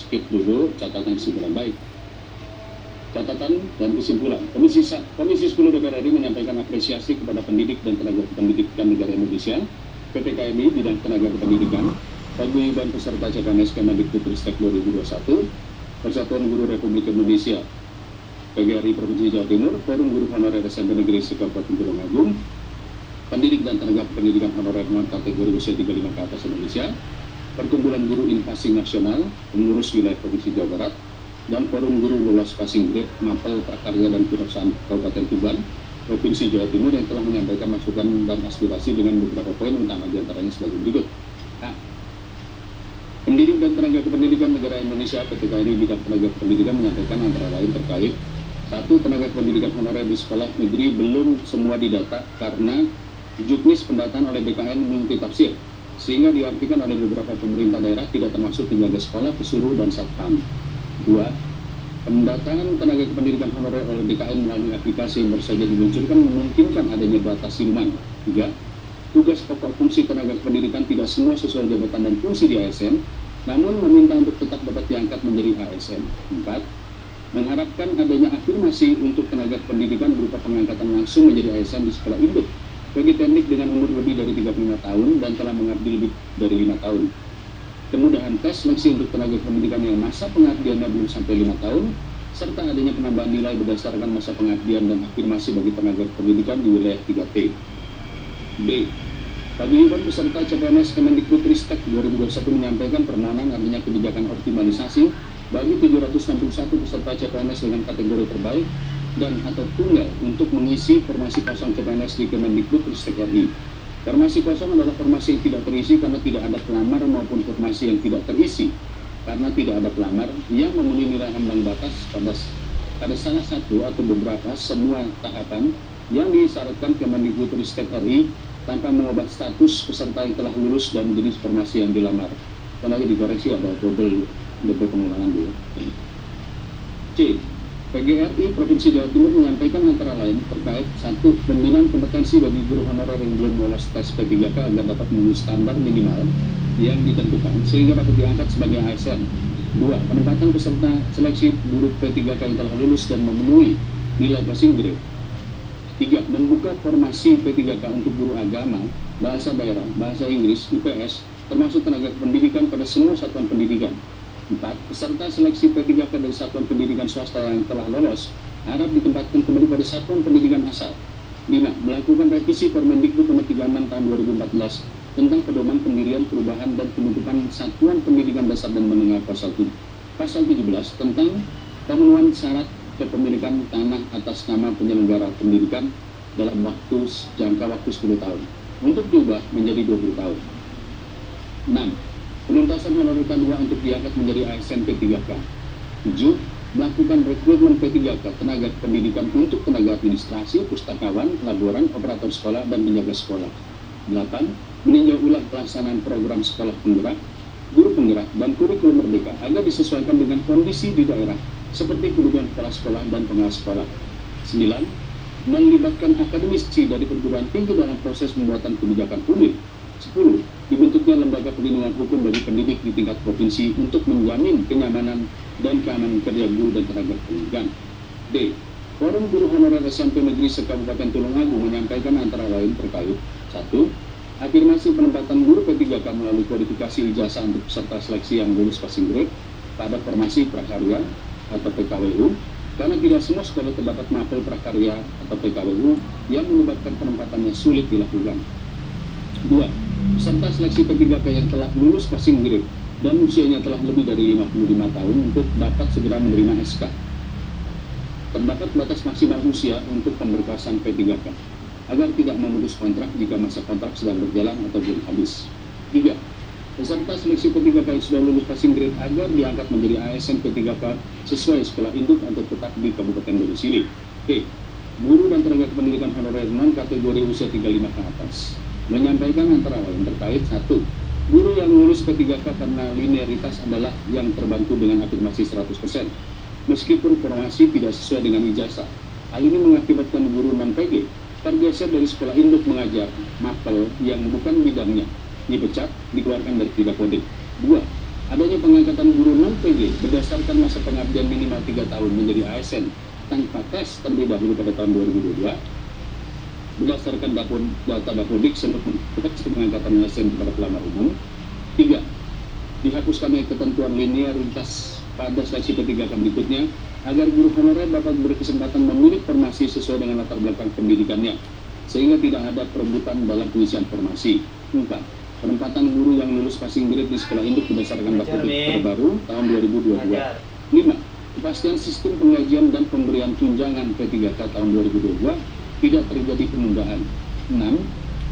skip dulu catatan kesimpulan. Baik. Catatan dan kesimpulan. Komisi 10 DPR RI menyampaikan apresiasi kepada pendidik dan tenaga pendidikan negara Indonesia, PTKMI bidang tenaga kependidikan, paguyuban peserta CPNS Kemendikbudristek 2021, Persatuan Guru Republik Indonesia, PGRI Provinsi Jawa Timur, Forum Guru Honorer SMP Negeri Kabupaten Tulungagung, pendidik dan tenaga pendidikan honorer non kategori usia 35 ke atas Indonesia, Perkumpulan Guru Infasing Nasional, pengurus wilayah Provinsi Jawa Barat, dan Forum Guru Lulus Passing Grade, Mapel Prakarya dan Kewirausahaan Kabupaten Tuban, Provinsi Jawa Timur yang telah menyampaikan masukan dan aspirasi dengan beberapa poin utama diantaranya sebagai berikut. A. Pendidik dan tenaga kependidikan negara Indonesia PTKMI bidang tenaga kependidikan menyampaikan antara lain terkait 1. Tenaga pendidikan honorer di sekolah negeri belum semua didata karena juknis pendataan oleh BKN multitafsir, sehingga diartikan oleh beberapa pemerintah daerah tidak termasuk penjaga sekolah, pesuruh, dan satpam. 2. Pendataan tenaga kependidikan honorer oleh BKN melalui aplikasi yang baru saja diluncurkan memungkinkan adanya batas siluman. 3. Tugas pokok fungsi tenaga kependidikan tidak semua sesuai jabatan dan fungsi di ASN, namun meminta untuk tetap dapat diangkat menjadi ASN. 4. Mengharapkan adanya afirmasi untuk tenaga pendidikan berupa pengangkatan langsung menjadi ASN di sekolah induk bagi teknik dengan umur lebih dari 35 tahun dan telah mengabdi lebih dari 5 tahun. Kemudahan tes seleksi untuk tenaga pendidikan yang masa pengabdiannya belum sampai 5 tahun, serta adanya penambahan nilai berdasarkan masa pengabdian dan afirmasi bagi tenaga pendidikan di wilayah 3T. B. Paguyuban peserta CPNS Kemendikbudristek 2021 menyampaikan permohonan adanya kebijakan optimalisasi bagi 761 peserta CPNS dengan kategori terbaik dan atau tunggal untuk mengisi formasi kosong CPNS di Kemendikbudristek RI. Formasi kosong adalah formasi yang tidak terisi karena tidak ada pelamar maupun formasi yang tidak terisi karena tidak ada pelamar yang memenuhi nilai ambang batas pada salah satu atau beberapa semua tahapan yang disyaratkan Kemendikbudristek RI tanpa mengubah status peserta yang telah lulus dan jenis formasi yang dilamar. Karena dikoreksi ada double pengulangan dulu. C. PGRI Provinsi Jawa Timur menyampaikan antara lain terkait 1. Pembinaan kompetensi bagi guru honorer yang belum lolos tes P3K agar dapat memenuhi standar minimal yang ditentukan sehingga dapat diangkat sebagai ASN. 2. Penempatan peserta seleksi guru P3K yang telah lulus dan memenuhi nilai passing grade. 3. Membuka formasi P3K untuk guru agama, bahasa daerah, bahasa Inggris, IPS, termasuk tenaga pendidikan pada semua satuan pendidikan. 4. Peserta seleksi P3K dari satuan pendidikan swasta yang telah lolos harap ditempatkan kembali pada satuan pendidikan asal. 5. Melakukan revisi Permendikbud nomor 36 tahun 2014 tentang pedoman pendirian, perubahan, dan penutupan satuan pendidikan dasar dan menengah pasal 17 tentang pemenuhan syarat kepemilikan tanah atas nama penyelenggara pendidikan dalam jangka waktu 10 tahun untuk diubah menjadi 20 tahun. 6. Penuntasan honorer K2 untuk diangkat menjadi ASN P3K. 7. Melakukan rekrutmen P3K tenaga pendidikan untuk tenaga administrasi, pustakawan, laboran, operator sekolah, dan penjaga sekolah. 8. Meninjau ulang pelaksanaan program sekolah penggerak, guru penggerak, dan kurikulum merdeka agar disesuaikan dengan kondisi di daerah seperti kebutuhan kepala sekolah dan pengawas sekolah. 9. Melibatkan akademisi dari perguruan tinggi dalam proses pembuatan kebijakan publik. 10. Dibentuknya lembaga perlindungan hukum bagi pendidik di tingkat provinsi untuk menjamin kenyamanan dan keamanan kerja guru dan tenaga pendidikan. D. Forum Guru Honorer SMP Negeri Kabupaten Tulungagung menyampaikan antara lain terkait 1. Afirmasi penempatan guru P3K melalui kualifikasi ijazah untuk peserta seleksi yang lulus passing grade pada formasi prakarya atau PKWU, karena tidak semua sekolah terdapat mapel prakarya atau PKWU yang menyebabkan penempatannya sulit dilakukan. 2. Peserta seleksi P3K yang telah lulus passing grade dan usianya telah lebih dari 55 tahun untuk dapat segera menerima SK. Terdapat batas maksimal usia untuk pemberkasan P3K agar tidak memutus kontrak jika masa kontrak sedang berjalan atau belum habis. 3. Peserta seleksi P3K yang sudah lulus passing grade agar diangkat menjadi ASN P3K sesuai sekolah induk atau tetap di Kabupaten Domisili. E. Guru dan tenaga kependidikan honorer non kategori usia 35 ke atas menyampaikan antara lain terkait 1. Guru yang lulus P3K karena linearitas adalah yang terbantu dengan afirmasi 100%. Meskipun formasi tidak sesuai dengan ijazah, hal ini mengakibatkan guru non-PG tergeser dari sekolah induk mengajar mapel yang bukan bidangnya, dipecat, dikeluarkan dari Tidakode. 2. Adanya pengangkatan guru non-PG berdasarkan masa pengabdian minimal 3 tahun menjadi ASN tanpa tes terlebih dahulu pada tahun 2022 berdasarkan data Dapodik untuk pengangkatan ASN kepada pelamar umum. 3. Dihapuskannya ketentuan linearitas pada seleksi P3K berikutnya agar guru honorer dapat berkesempatan memilih formasi sesuai dengan latar belakang pendidikannya sehingga tidak ada perebutan dalam pengisian formasi. 4. Penempatan guru yang lulus passing grade di sekolah induk berdasarkan Dapodik terbaru tahun 2022. 5. Kepastian sistem pengajian dan pemberian tunjangan P3K tahun 2022 tidak terjadi penundaan. 6.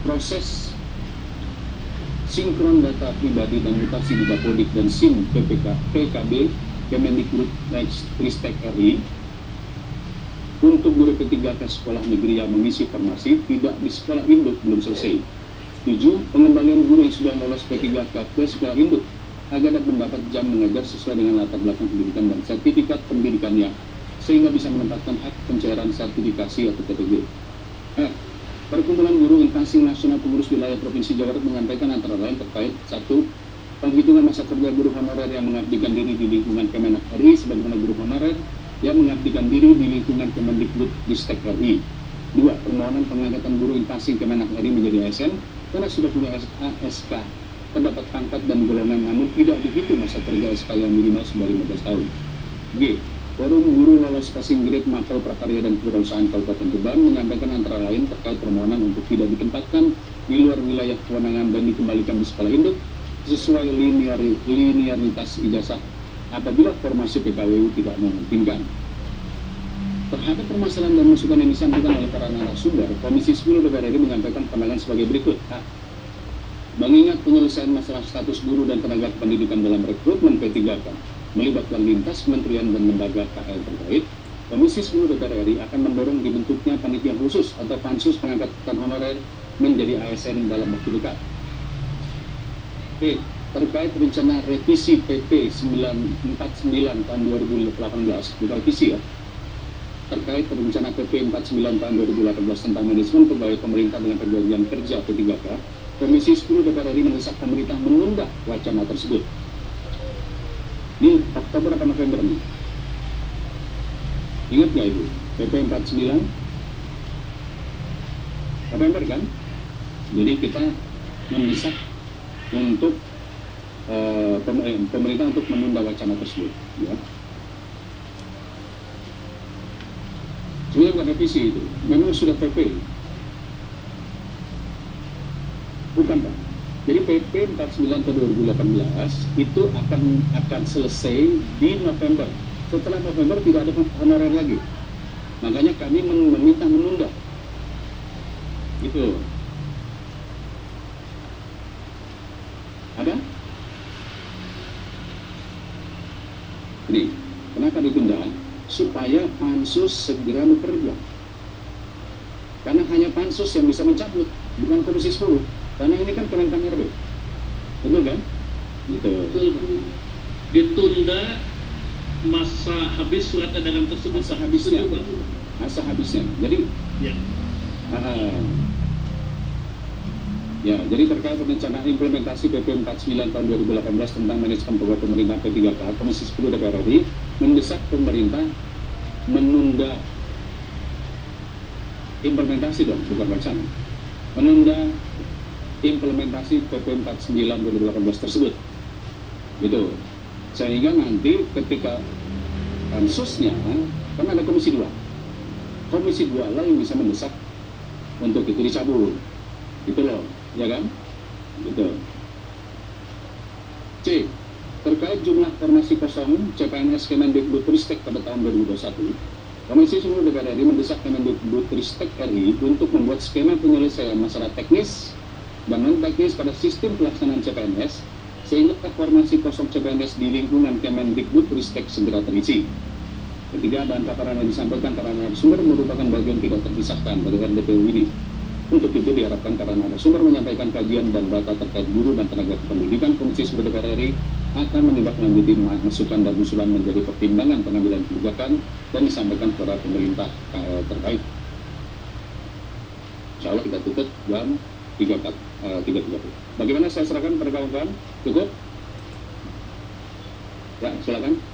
Proses sinkron data pribadi dan mutasi di Dapodik dan SIM PKB Kemendikbud Ristek RI untuk guru P3K sekolah negeri yang mengisi formasi tidak di sekolah induk belum selesai. 7. Pengembalian guru yang sudah lolos P3K ke sekolah induk agar dapat mendapat jam mengajar sesuai dengan latar belakang pendidikan dan sertifikat pendidikannya sehingga bisa menempatkan hak pencairan sertifikasi atau PTG. Perkumpulan Guru Instansi Nasional Pengurus Wilayah Provinsi Jawa Barat menyampaikan antara lain terkait 1. Penghitungan masa kerja guru honorer yang mengabdikan diri di lingkungan Kemenak RI sebagaimana guru honorer yang mengabdikan diri di lingkungan Kemendikbud Ristek RI. 2. Permohonan pengangkatan guru instansi Kemenak RI menjadi ASN karena sudah punya SK terdapat pangkat dan golongan namun tidak dihitung masa kerja SK yang minimal sudah 15 tahun. G. Forum Guru Lolos Passing Grade Mapel Prakarya dan Kewirausahaan Kabupaten Tuban menyampaikan antara lain terkait permohonan untuk tidak ditempatkan di luar wilayah kewenangan dan dikembalikan di sekolah induk sesuai linearitas ijazah apabila formasi PKWU tidak memungkinkan. Terhadap permasalahan dan masukan yang disampaikan oleh para narasumber, Komisi 10 DPR RI menyampaikan pandangan sebagai berikut. A. Mengingat penyelesaian masalah status guru dan tenaga pendidikan dalam rekrutmen P3K melibatkan lintas kementerian dan lembaga KL terkait, Komisi 10 DPR RI akan mendorong dibentuknya panitia khusus atau pansus pengangkatan honorer menjadi ASN dalam waktu dekat. B. Terkait rencana revisi PP 949 tahun 2018, bukan revisi ya, terkait rencana PP 49 tahun 2018 tentang manajemen pegawai pemerintah dengan perjanjian kerja P3K, Komisi 10 DPR RI mendesak pemerintah menunda wacana tersebut. Ini Oktober atau November nih? Ingat nggak Ibu? PP 49 November kan? Jadi kita mendesak untuk pemerintah untuk menunda wacana tersebut. Ya. Sebenarnya bukan revisi itu, memang sudah PP. Bukan Pak. Jadi PP 49 tahun 2018 itu akan selesai di November. Setelah November tidak ada honorer lagi. Makanya kami meminta menunda. Gitu. Ada? Ini, kenapa ditunda? Supaya pansus segera bekerja. Karena hanya pansus yang bisa mencabut, bukan Komisi 10. Karena ini kan Kementan RB. Betul kan? Gitu. Ditunda masa habis surat edaran tersebut. Masa habisnya. Jadi ya. Jadi terkait perencanaan implementasi PP 49 tahun 2018 tentang manajemen pegawai pemerintah P3K, Komisi 10 DPR RI mendesak pemerintah menunda implementasi bukan wacana. Menunda implementasi PP 49 2018 tersebut. Gitu. Sehingga nanti ketika pansusnya kan ada Komisi 2. Komisi 2 lah yang bisa mendesak untuk itu dicabut. Gitu loh. Ya kan? Gitu. C. Terkait jumlah formasi kosong CPNS Kemendikbud Ristek pada tahun 2021, Komisi 10 DPR RI mendesak Kemendikbud Ristek RI untuk membuat skema penyelesaian masalah teknis dan non-teknis pada sistem pelaksanaan CPNS sehingga formasi kosong CPNS di lingkungan Kemendikbud Ristek segera terisi. Ketiga, dan paparan yang disampaikan para narasumber merupakan bagian tidak terpisahkan dari RDPU ini. Untuk itu diharapkan para narasumber menyampaikan kajian dan data terkait guru dan tenaga kependidikan. Komisi 10 DPR RI akan menindaklanjuti masukan dan usulan menjadi pertimbangan pengambilan kebijakan dan disampaikan kepada pemerintah terkait. Insya Allah kita tutup jam 3.30. Bagaimana saya serahkan pada kawan-kawan? Cukup? Ya, silakan.